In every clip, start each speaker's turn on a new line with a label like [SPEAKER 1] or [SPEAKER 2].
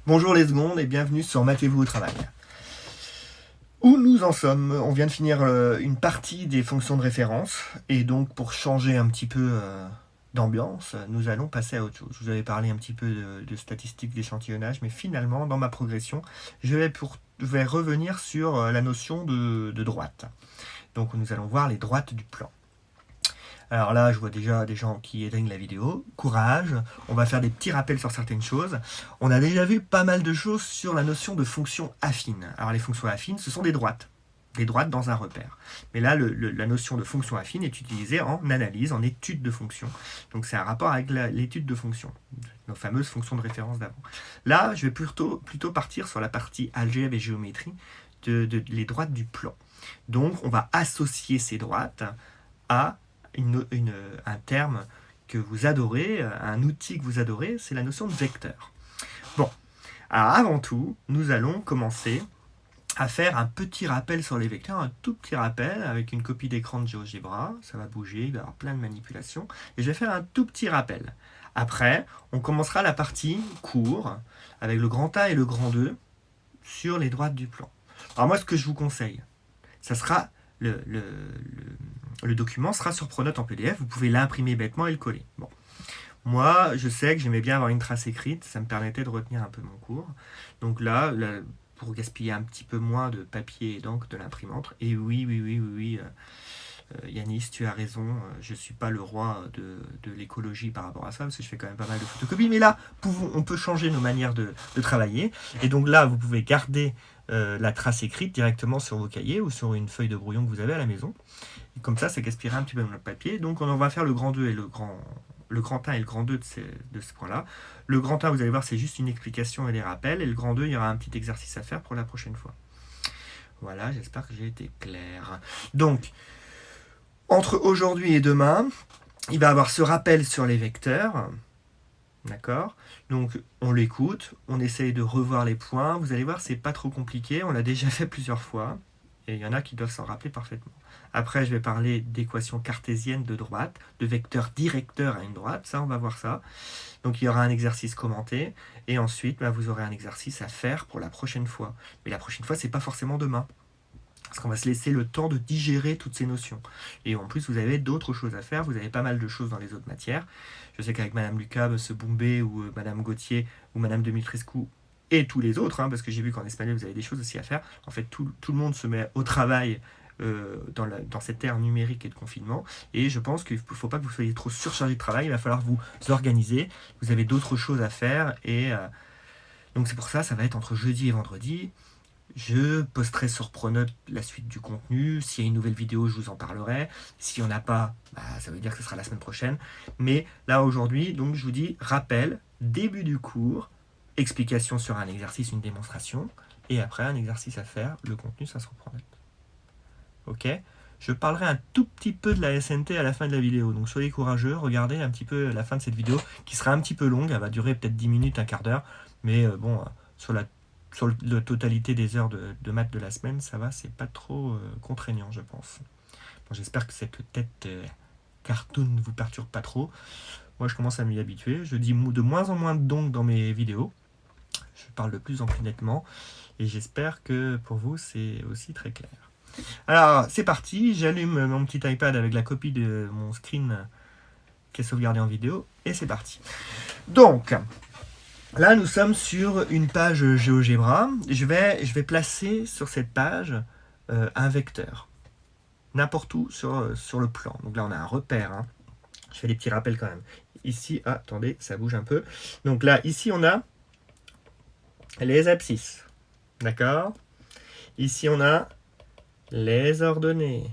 [SPEAKER 1] Bonjour les secondes et bienvenue sur Mathez-vous au travail. Où nous en sommes? On vient de finir une partie des fonctions de référence et donc pour changer un petit peu d'ambiance, nous allons passer à autre chose. Je vous avais parlé un petit peu de statistiques d'échantillonnage, mais finalement dans ma progression, je vais revenir sur la notion de droite. Donc nous allons voir les droites du plan. Alors là, je vois déjà des gens qui éteignent la vidéo. Courage, on va faire des petits rappels sur certaines choses. On a déjà vu pas mal de choses sur la notion de fonction affine. Alors les fonctions affines, ce sont des droites dans un repère. Mais là, la notion de fonction affine est utilisée en analyse, en étude de fonction. Donc c'est un rapport avec l'étude de fonction, nos fameuses fonctions de référence d'avant. Là, je vais plutôt partir sur la partie algèbre et géométrie les droites du plan. Donc on va associer ces droites à un terme que vous adorez, un outil que vous adorez, c'est la notion de vecteur. Bon, alors avant tout, nous allons commencer à faire un petit rappel sur les vecteurs, un tout petit rappel avec une copie d'écran de GeoGebra, ça va bouger, il va y avoir plein de manipulations, et je vais faire un tout petit rappel. Après, on commencera la partie cours, avec le grand A et le grand E, sur les droites du plan. Alors moi, ce que je vous conseille, ça sera le document sera sur Pronote en PDF, vous pouvez l'imprimer bêtement et le coller. Bon. Moi, je sais que j'aimais bien avoir une trace écrite, ça me permettait de retenir un peu mon cours. Donc là pour gaspiller un petit peu moins de papier et d'encre de l'imprimante, et oui, Yanis, tu as raison, je ne suis pas le roi de l'écologie par rapport à ça, parce que je fais quand même pas mal de photocopies, mais là, on peut changer nos manières de travailler, et donc là, vous pouvez garder la trace écrite directement sur vos cahiers ou sur une feuille de brouillon que vous avez à la maison. Et comme ça gaspillera un petit peu de papier. Donc on va faire le grand 2 et le grand 1 et le grand 2 de ce point-là. Le grand 1, vous allez voir, c'est juste une explication et des rappels. Et le grand 2, il y aura un petit exercice à faire pour la prochaine fois. Voilà, j'espère que j'ai été clair. Donc, entre aujourd'hui et demain, il va y avoir ce rappel sur les vecteurs. D'accord? Donc on l'écoute, on essaye de revoir les points. Vous allez voir, c'est pas trop compliqué. On l'a déjà fait plusieurs fois. Et il y en a qui doivent s'en rappeler parfaitement. Après, je vais parler d'équations cartésiennes de droite, de vecteurs directeurs à une droite. Ça, on va voir ça. Donc il y aura un exercice commenté. Et ensuite, vous aurez un exercice à faire pour la prochaine fois. Mais la prochaine fois, c'est pas forcément demain. Parce qu'on va se laisser le temps de digérer toutes ces notions. Et en plus, vous avez d'autres choses à faire. Vous avez pas mal de choses dans les autres matières. Je sais qu'avec Madame Lucas, M. Boumbé ou Madame Gauthier ou Madame Dimitrescu et tous les autres, parce que j'ai vu qu'en espagnol, vous avez des choses aussi à faire. En fait, tout le monde se met au travail dans cette ère numérique et de confinement. Et je pense qu'il ne faut pas que vous soyez trop surchargé de travail. Il va falloir vous organiser. Vous avez d'autres choses à faire. Et donc c'est pour ça, ça va être entre jeudi et vendredi. Je posterai sur Pronote la suite du contenu. S'il y a une nouvelle vidéo, je vous en parlerai. S'il n'y en a pas, ça veut dire que ce sera la semaine prochaine. Mais là, aujourd'hui, donc je vous dis, rappel, début du cours, explication sur un exercice, une démonstration, et après un exercice à faire, le contenu, ça se reprend. Ok? Je parlerai un tout petit peu de la SNT à la fin de la vidéo, donc soyez courageux, regardez un petit peu la fin de cette vidéo, qui sera un petit peu longue, elle va durer peut-être 10 minutes, un quart d'heure, mais sur la totalité des heures de maths de la semaine, ça va, c'est pas trop contraignant, je pense. Bon, j'espère que cette tête cartoon ne vous perturbe pas trop. Moi, je commence à m'y habituer. Je dis de moins en moins de donc dans mes vidéos. Je parle de plus en plus nettement. Et j'espère que pour vous, c'est aussi très clair. Alors, c'est parti. J'allume mon petit iPad avec la copie de mon screen qui est sauvegardé en vidéo. Et c'est parti. Donc, là, nous sommes sur une page GeoGebra. Je vais placer sur cette page un vecteur. N'importe où sur le plan. Donc là, on a un repère. Je fais des petits rappels quand même. Ici, attendez, ça bouge un peu. Donc là, ici, on a les abscisses. D'accord? Ici, on a les ordonnées.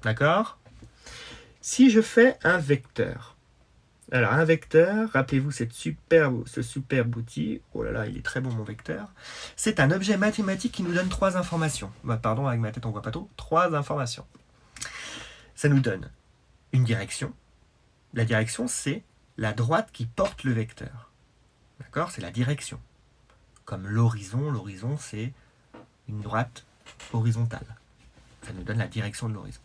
[SPEAKER 1] D'accord? Si je fais un vecteur. Alors, un vecteur, rappelez-vous ce superbe outil. Oh là là, il est très bon, mon vecteur. C'est un objet mathématique qui nous donne 3 informations. Pardon, avec ma tête, on ne voit pas trop. 3 informations. Ça nous donne une direction. La direction, c'est la droite qui porte le vecteur. D'accord? C'est la direction. Comme l'horizon. L'horizon, c'est une droite horizontale. Ça nous donne la direction de l'horizon.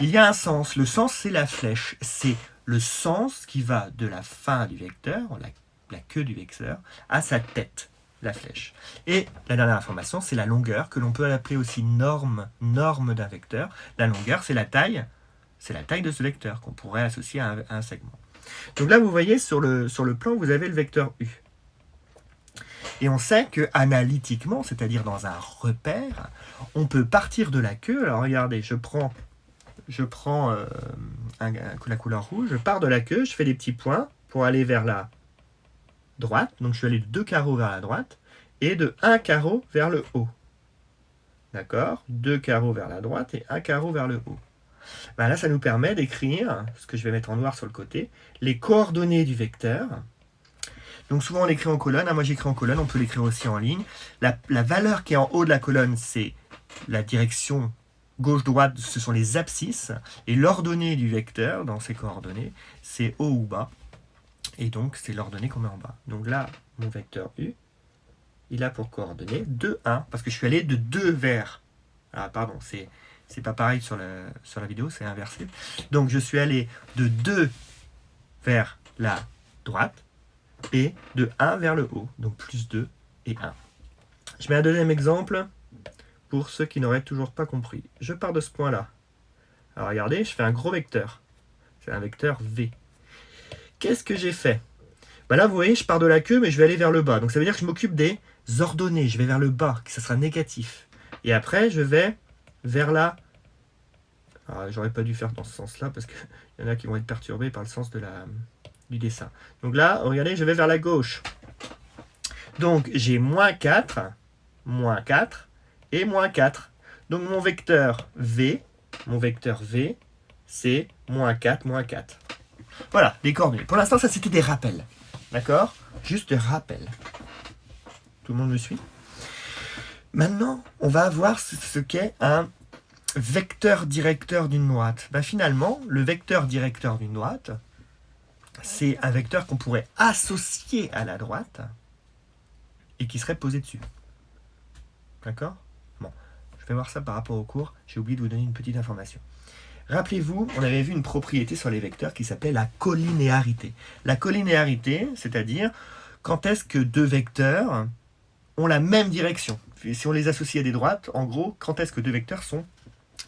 [SPEAKER 1] Il y a un sens. Le sens, c'est la flèche. C'est le sens qui va de la fin du vecteur, la queue du vecteur, à sa tête. la flèche. Et la dernière information, c'est la longueur, que l'on peut appeler aussi norme d'un vecteur. La longueur, c'est la taille de ce vecteur qu'on pourrait associer à un segment. Donc là, vous voyez, sur le plan, vous avez le vecteur U. Et on sait que analytiquement, c'est-à-dire dans un repère, on peut partir de la queue. Alors regardez, je prends la couleur rouge, je pars de la queue, je fais des petits points pour aller vers la droite. Donc je suis allé de 2 carreaux vers la droite et de 1 carreau vers le haut. D'accord? 2 carreaux vers la droite et 1 carreau vers le haut. Ben là, ça nous permet d'écrire, ce que je vais mettre en noir sur le côté, les coordonnées du vecteur. Donc souvent on l'écrit en colonne, moi j'écris en colonne, on peut l'écrire aussi en ligne. La valeur qui est en haut de la colonne, c'est la direction gauche-droite, ce sont les abscisses, et l'ordonnée du vecteur dans ces coordonnées, c'est haut ou bas, et donc c'est l'ordonnée qu'on met en bas. Donc là, mon vecteur U, il a pour coordonnée 2, 1, parce que je suis allé de 2 vers... Ah pardon, c'est pas pareil sur la vidéo, c'est inversé. Donc je suis allé de 2 vers la droite, et de 1 vers le haut, donc plus 2 et 1. Je mets un deuxième exemple pour ceux qui n'auraient toujours pas compris. Je pars de ce point-là. Alors regardez, je fais un gros vecteur. C'est un vecteur V. Qu'est-ce que j'ai fait? Là, vous voyez, je pars de la queue, mais je vais aller vers le bas. Donc ça veut dire que je m'occupe des ordonnées. Je vais vers le bas, que ça sera négatif. Et après, je vais vers la... Alors, j'aurais pas dû faire dans ce sens-là, parce qu'il y en a qui vont être perturbés par le sens du dessin. Donc là, regardez, je vais vers la gauche. Donc j'ai moins 4 et moins 4. Donc mon vecteur V, c'est moins 4, moins 4. Voilà, les coordonnées. Pour l'instant, ça c'était des rappels. D'accord? Juste des rappels. Tout le monde me suit? Maintenant, on va voir ce qu'est un vecteur directeur d'une droite. Finalement, le vecteur directeur d'une droite, c'est un vecteur qu'on pourrait associer à la droite et qui serait posé dessus. D'accord? Bon, je vais voir ça par rapport au cours. J'ai oublié de vous donner une petite information. Rappelez-vous, on avait vu une propriété sur les vecteurs qui s'appelait la collinéarité. La collinéarité, c'est-à-dire quand est-ce que deux vecteurs ont la même direction. Si on les associe à des droites, en gros, quand est-ce que deux vecteurs sont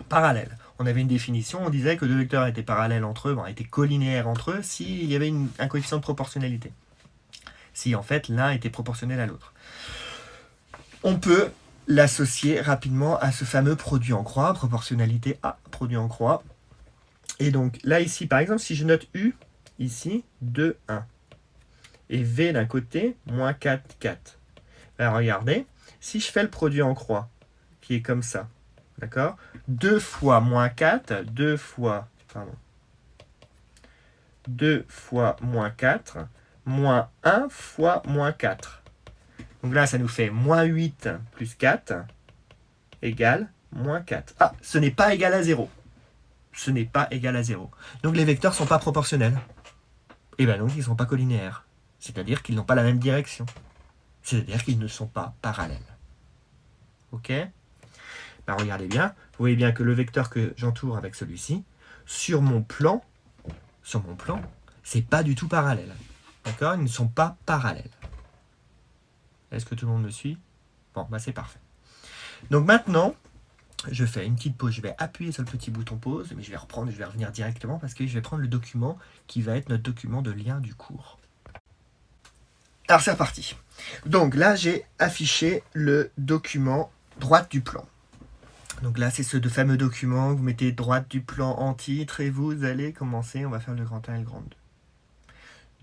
[SPEAKER 1] parallèles. On avait une définition, on disait que deux vecteurs étaient parallèles entre eux, étaient collinéaires entre eux, s'il y avait un coefficient de proportionnalité. Si en fait l'un était proportionnel à l'autre. On peut l'associer rapidement à ce fameux produit en croix, proportionnalité A, produit en croix. Et donc là ici, par exemple, si je note U, ici, 2, 1. Et V d'un côté, moins 4, 4. Alors regardez, si je fais le produit en croix, qui est comme ça, d'accord? 2 fois moins 4, 2 fois moins 4, moins 1 fois moins 4. Donc là, ça nous fait moins 8 plus 4 égale moins 4. Ah, ce n'est pas égal à 0. Ce n'est pas égal à 0. Donc les vecteurs ne sont pas proportionnels. Et bien donc ils ne sont pas collinéaires. C'est-à-dire qu'ils n'ont pas la même direction. C'est-à-dire qu'ils ne sont pas parallèles. Ok? Regardez bien, vous voyez bien que le vecteur que j'entoure avec celui-ci, sur mon plan, c'est pas du tout parallèle. D'accord? Ils ne sont pas parallèles. Est-ce que tout le monde me suit? Bon, c'est parfait. Donc maintenant, je fais une petite pause. Je vais appuyer sur le petit bouton pause, mais je vais reprendre, je vais revenir directement parce que je vais prendre le document qui va être notre document de lien du cours. Alors c'est reparti. Donc là, j'ai affiché le document droite du plan. Donc là, c'est ce fameux document, vous mettez droite du plan en titre et vous allez commencer, on va faire le grand 1 et le grand 2.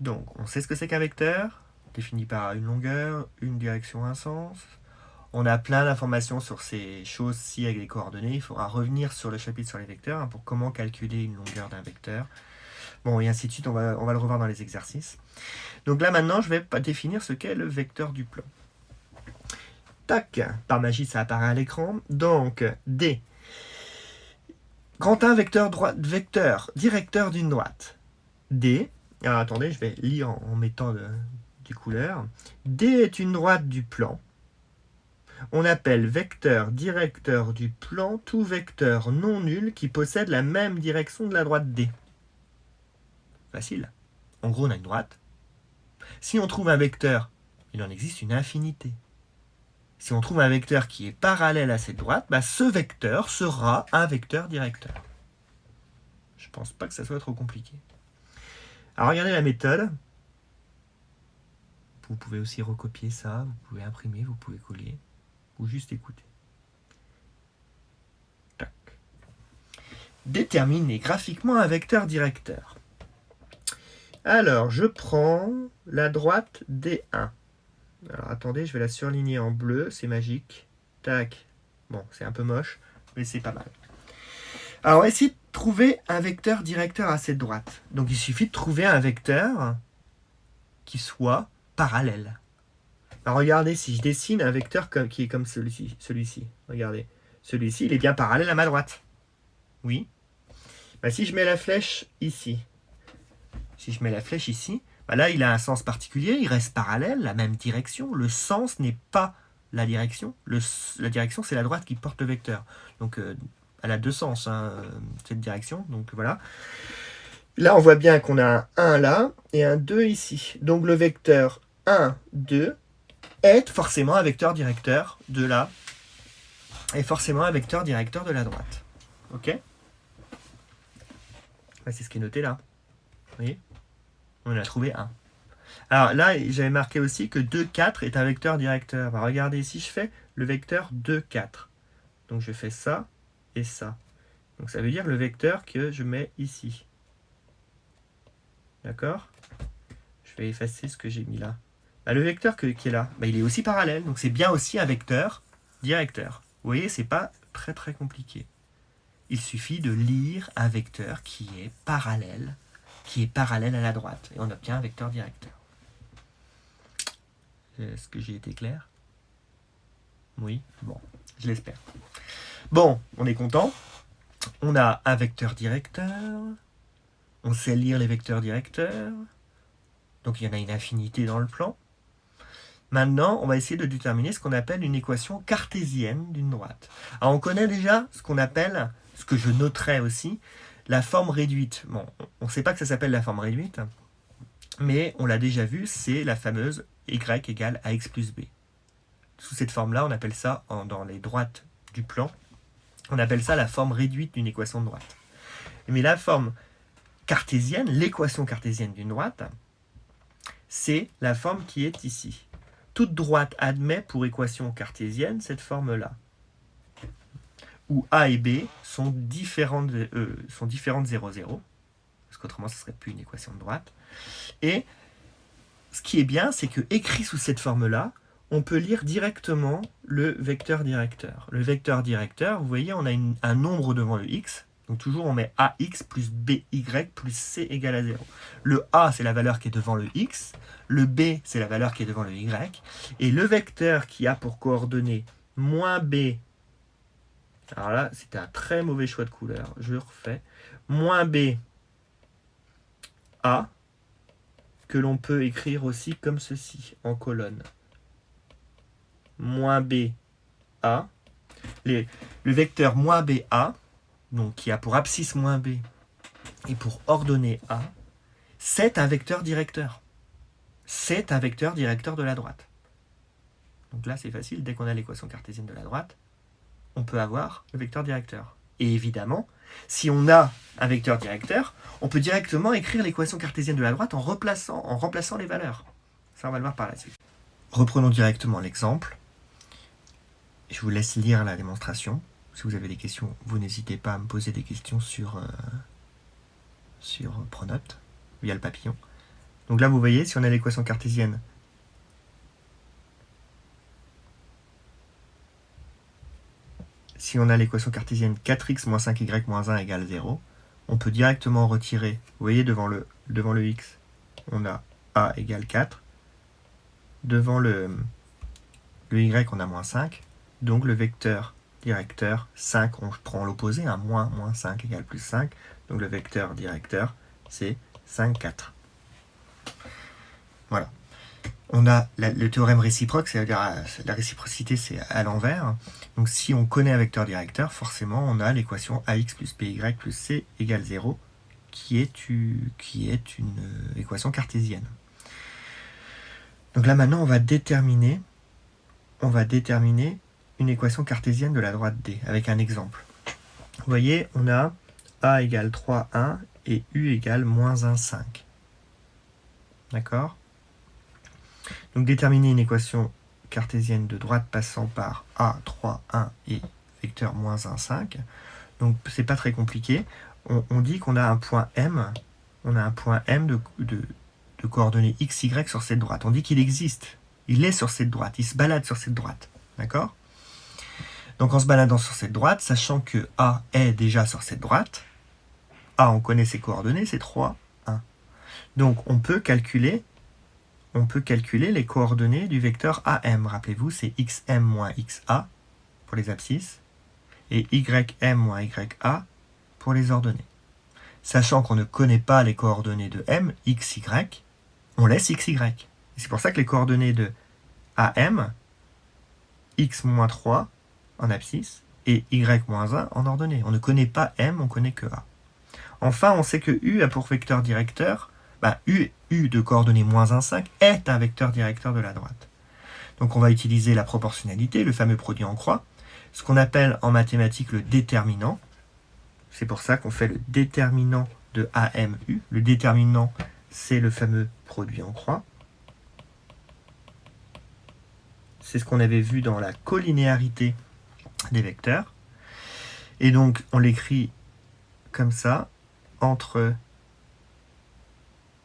[SPEAKER 1] Donc, on sait ce que c'est qu'un vecteur, défini par une longueur, une direction, un sens. On a plein d'informations sur ces choses-ci avec les coordonnées. Il faudra revenir sur le chapitre sur les vecteurs pour comment calculer une longueur d'un vecteur. Bon, et ainsi de suite, on va le revoir dans les exercices. Donc là, maintenant, je vais définir ce qu'est le vecteur du plan. Tac, par magie, ça apparaît à l'écran. Donc, D. Grand 1, vecteur directeur d'une droite. D. Alors, attendez, je vais lire en mettant des couleurs. D est une droite du plan. On appelle vecteur directeur du plan tout vecteur non nul qui possède la même direction de la droite D. Facile. En gros, on a une droite. Si on trouve un vecteur Il en existe une infinité. Si on trouve un vecteur qui est parallèle à cette droite, bah ce vecteur sera un vecteur directeur. Je ne pense pas que ça soit trop compliqué. Alors regardez la méthode. Vous pouvez aussi recopier ça, vous pouvez imprimer, vous pouvez coller, ou juste écouter. Tac. Déterminer graphiquement un vecteur directeur. Alors, je prends la droite D1. Alors, attendez, je vais la surligner en bleu, c'est magique. Tac. Bon, c'est un peu moche, mais c'est pas mal. Alors, on va essayer de trouver un vecteur directeur à cette droite. Donc, il suffit de trouver un vecteur qui soit parallèle. Alors, regardez, si je dessine un vecteur qui est comme celui-ci, regardez. Celui-ci, il est bien parallèle à ma droite. Oui. Bah, si je mets la flèche ici, bah là, il a un sens particulier, il reste parallèle, la même direction. Le sens n'est pas la direction. La direction, c'est la droite qui porte le vecteur. Donc, elle a deux sens, hein, cette direction. Donc, voilà. Là, on voit bien qu'on a un 1 là et un 2 ici. Donc, le vecteur 1, 2 est forcément un vecteur directeur de la... est forcément un vecteur directeur de la droite. OK ? Bah, c'est ce qui est noté là. Vous voyez ? On a trouvé 1. Alors là, j'avais marqué aussi que 2, 4 est un vecteur directeur. Bah, regardez, si je fais le vecteur 2, 4. Donc je fais ça et ça. Donc ça veut dire le vecteur que je mets ici. D'accord ? Je vais effacer ce que j'ai mis là. Bah, le vecteur qui est là, bah, il est aussi parallèle. Donc c'est bien aussi un vecteur directeur. Vous voyez, c'est pas très très compliqué. Il suffit de lire un vecteur qui est parallèle à la droite. Et on obtient un vecteur directeur. Est-ce que j'ai été clair ? Oui ? Bon, je l'espère. Bon, on est content. On a un vecteur directeur. On sait lire les vecteurs directeurs. Donc il y en a une infinité dans le plan. Maintenant, on va essayer de déterminer ce qu'on appelle une équation cartésienne d'une droite. Alors on connaît déjà ce qu'on appelle, ce que je noterai aussi, la forme réduite. Bon, on ne sait pas que ça s'appelle la forme réduite, mais on l'a déjà vu, c'est la fameuse y égale ax plus b. Sous cette forme-là, on appelle ça, dans les droites du plan, on appelle ça la forme réduite d'une équation de droite. Mais la forme cartésienne, l'équation cartésienne d'une droite, c'est la forme qui est ici. Toute droite admet pour équation cartésienne cette forme-là, où A et B sont différentes de 0, 0, parce qu'autrement ce ne serait plus une équation de droite. Et ce qui est bien, c'est que écrit sous cette forme-là, on peut lire directement le vecteur directeur. Le vecteur directeur, vous voyez, on a un nombre devant le x, donc toujours on met ax plus by plus c égale à 0. Le a, c'est la valeur qui est devant le x, le b, c'est la valeur qui est devant le y, et le vecteur qui a pour coordonnées moins b, alors là, c'était un très mauvais choix de couleur, je refais, moins b, a, que l'on peut écrire aussi comme ceci, en colonne. Moins b, a. Le vecteur moins b, a, donc qui a pour abscisse moins b et pour ordonnée a, c'est un vecteur directeur. C'est un vecteur directeur de la droite. Donc là, c'est facile, dès qu'on a l'équation cartésienne de la droite, on peut avoir le vecteur directeur. Et évidemment, si on a un vecteur directeur, on peut directement écrire l'équation cartésienne de la droite en remplaçant les valeurs. Ça, on va le voir par la suite. Reprenons directement l'exemple. Je vous laisse lire la démonstration. Si vous avez des questions, vous n'hésitez pas à me poser des questions sur Pronote, via le papillon. Donc là, vous voyez, si on a l'équation cartésienne, si on a l'équation cartésienne 4x moins 5y moins 1 égale 0, on peut directement retirer, vous voyez, devant le x, on a a égale 4, devant le y, on a moins 5, donc le vecteur directeur 5, on prend l'opposé, moins 5 égale plus 5, donc le vecteur directeur, c'est 5, 4. Voilà. On a le théorème réciproque, c'est-à-dire la réciprocité, c'est à l'envers. Donc si on connaît un vecteur directeur, forcément on a l'équation ax plus by plus c égale 0, qui est une équation cartésienne. Donc là maintenant on va déterminer une équation cartésienne de la droite D avec un exemple. Vous voyez, on a A égale 3, 1 et U égale moins 1, 5. D'accord? Donc déterminer une équation cartésienne de droite passant par A, 3, 1 et vecteur moins 1, 5. Donc c'est pas très compliqué. On dit qu'on a un point M, de coordonnées x, y sur cette droite. On dit qu'il existe. Il est sur cette droite. Il se balade sur cette droite. D'accord? Donc en se baladant sur cette droite, sachant que A est déjà sur cette droite, A, on connaît ses coordonnées, c'est 3, 1. Donc on peut calculer les coordonnées du vecteur AM. Rappelez-vous, c'est xm moins xa pour les abscisses et ym moins ya pour les ordonnées. Sachant qu'on ne connaît pas les coordonnées de m, x, y, on laisse xy. Et c'est pour ça que les coordonnées de AM, x moins 3 en abscisse et y moins 1 en ordonnée. On ne connaît pas m, on connaît que a. Enfin, on sait que u a pour vecteur directeur, u de coordonnées moins 1, 5 est un vecteur directeur de la droite. Donc on va utiliser la proportionnalité, le fameux produit en croix, ce qu'on appelle en mathématiques le déterminant. C'est pour ça qu'on fait le déterminant de AMU. Le déterminant, c'est le fameux produit en croix. C'est ce qu'on avait vu dans la collinéarité des vecteurs. Et donc, on l'écrit comme ça, entre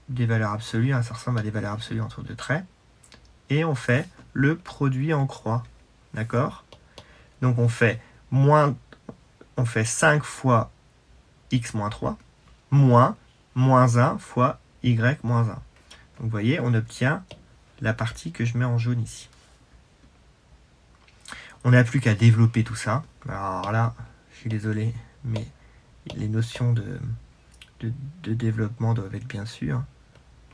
[SPEAKER 1] des valeurs absolues, ça ressemble à des valeurs absolues entre deux traits, et on fait le produit en croix. D'accord? Donc on fait 5 fois x moins 3, moins 1 fois y moins 1. Donc vous voyez, on obtient la partie que je mets en jaune ici. On n'a plus qu'à développer tout ça. Alors là, je suis désolé, mais les notions de développement doivent être bien sûres,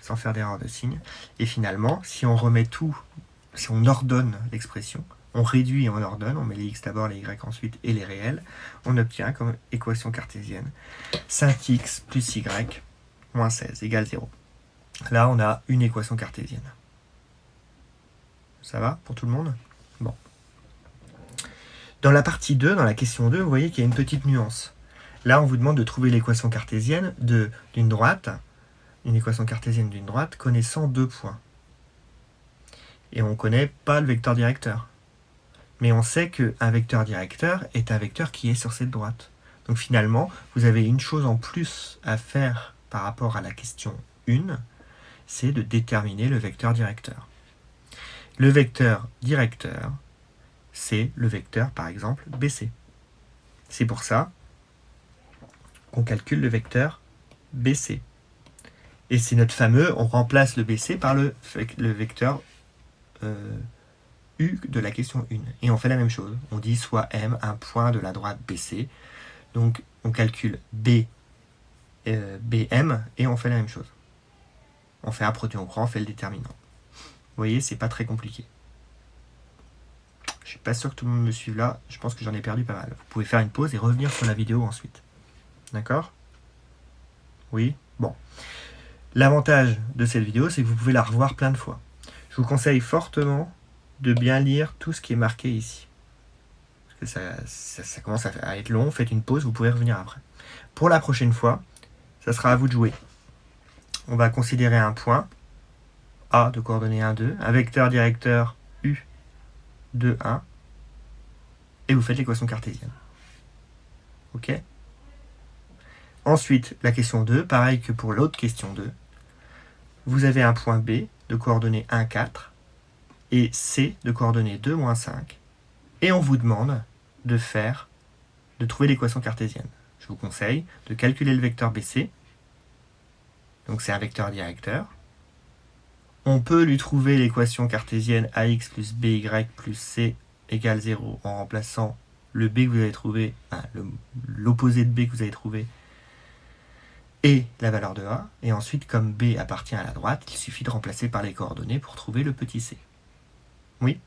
[SPEAKER 1] sans faire d'erreur de signe. Et finalement, si on remet tout, si on ordonne l'expression, on réduit et on ordonne, on met les x d'abord, les y ensuite et les réels, on obtient comme équation cartésienne 5x plus y moins 16 égale 0. Là, on a une équation cartésienne. Ça va pour tout le monde? Bon. Dans la partie 2, dans la question 2, vous voyez qu'il y a une petite nuance. Là, on vous demande de trouver l'équation cartésienne d'une droite, une équation cartésienne d'une droite connaissant 2 points. Et on ne connaît pas le vecteur directeur. Mais on sait qu'un vecteur directeur est un vecteur qui est sur cette droite. Donc finalement, vous avez une chose en plus à faire par rapport à la question 1, c'est de déterminer le vecteur directeur. Le vecteur directeur, c'est le vecteur, par exemple, BC. C'est pour ça qu'on calcule le vecteur BC. Et c'est notre fameux, on remplace le BC par le vecteur U de la question 1. Et on fait la même chose. On dit soit M, un point de la droite BC. Donc on calcule BM et on fait la même chose. On fait un produit en croix, on fait le déterminant. Vous voyez, c'est pas très compliqué. Je suis pas sûr que tout le monde me suive là. Je pense que j'en ai perdu pas mal. Vous pouvez faire une pause et revenir sur la vidéo ensuite. D'accord? Oui? Bon. L'avantage de cette vidéo, c'est que vous pouvez la revoir plein de fois. Je vous conseille fortement de bien lire tout ce qui est marqué ici. Parce que ça commence à être long. Faites une pause, vous pouvez revenir après. Pour la prochaine fois, ça sera à vous de jouer. On va considérer un point A de coordonnées 1, 2, un vecteur directeur U 2, 1, et vous faites l'équation cartésienne. Ok? Ensuite, la question 2, pareil que pour l'autre question 2, vous avez un point B de coordonnées 1, 4 et C de coordonnées 2, moins 5, et on vous demande de trouver l'équation cartésienne. Je vous conseille de calculer le vecteur BC, donc c'est un vecteur directeur. On peut lui trouver l'équation cartésienne AX plus BY plus C égale 0 en remplaçant le B que vous avez trouvé, l'opposé de B que vous avez trouvé, et la valeur de A. Et ensuite, comme B appartient à la droite, il suffit de remplacer par les coordonnées pour trouver le petit c. Oui?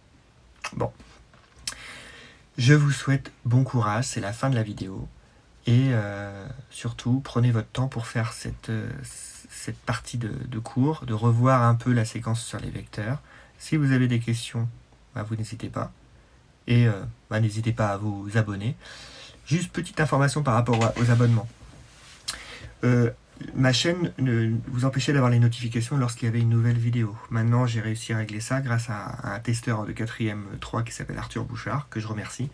[SPEAKER 1] Bon. Je vous souhaite bon courage, c'est la fin de la vidéo. Et surtout, prenez votre temps pour faire cette partie de cours, de revoir un peu la séquence sur les vecteurs. Si vous avez des questions, vous n'hésitez pas. Et n'hésitez pas à vous abonner. Juste petite information par rapport aux abonnements. Ma chaîne vous empêchait d'avoir les notifications lorsqu'il y avait une nouvelle vidéo. Maintenant, j'ai réussi à régler ça grâce à un testeur de 4ème 3 qui s'appelle Arthur Bouchard, que je remercie.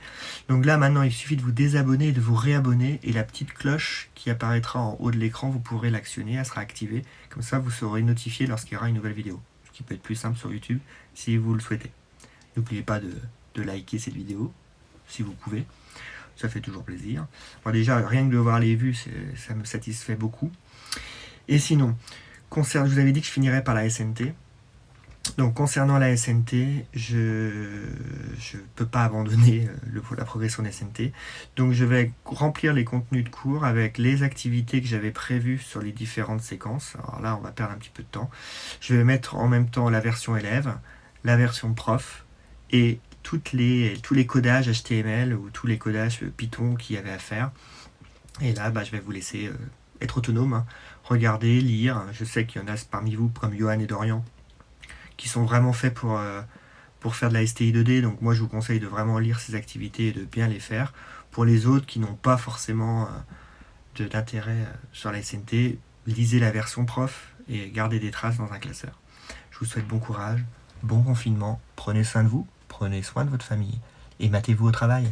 [SPEAKER 1] Donc là, maintenant, il suffit de vous désabonner et de vous réabonner. Et la petite cloche qui apparaîtra en haut de l'écran, vous pourrez l'actionner, elle sera activée. Comme ça, vous serez notifié lorsqu'il y aura une nouvelle vidéo. Ce qui peut être plus simple sur YouTube, si vous le souhaitez. N'oubliez pas de liker cette vidéo, si vous pouvez. Ça fait toujours plaisir. Bon, déjà, rien que de voir les vues, ça me satisfait beaucoup. Et sinon, je vous avais dit que je finirais par la SNT. Donc concernant la SNT, je ne peux pas abandonner la progression de SNT. Donc je vais remplir les contenus de cours avec les activités que j'avais prévues sur les différentes séquences. Alors là, on va perdre un petit peu de temps. Je vais mettre en même temps la version élève, la version prof et tous les codages HTML ou tous les codages Python qu'il y avait à faire. Et là, je vais vous laisser être autonome, hein. Regarder, lire. Je sais qu'il y en a parmi vous, comme Johan et Dorian, qui sont vraiment faits pour faire de la STI 2D. Donc moi, je vous conseille de vraiment lire ces activités et de bien les faire. Pour les autres qui n'ont pas forcément d'intérêt sur la SNT, lisez la version prof et gardez des traces dans un classeur. Je vous souhaite bon courage, bon confinement, prenez soin de vous, prenez soin de votre famille et matez-vous au travail.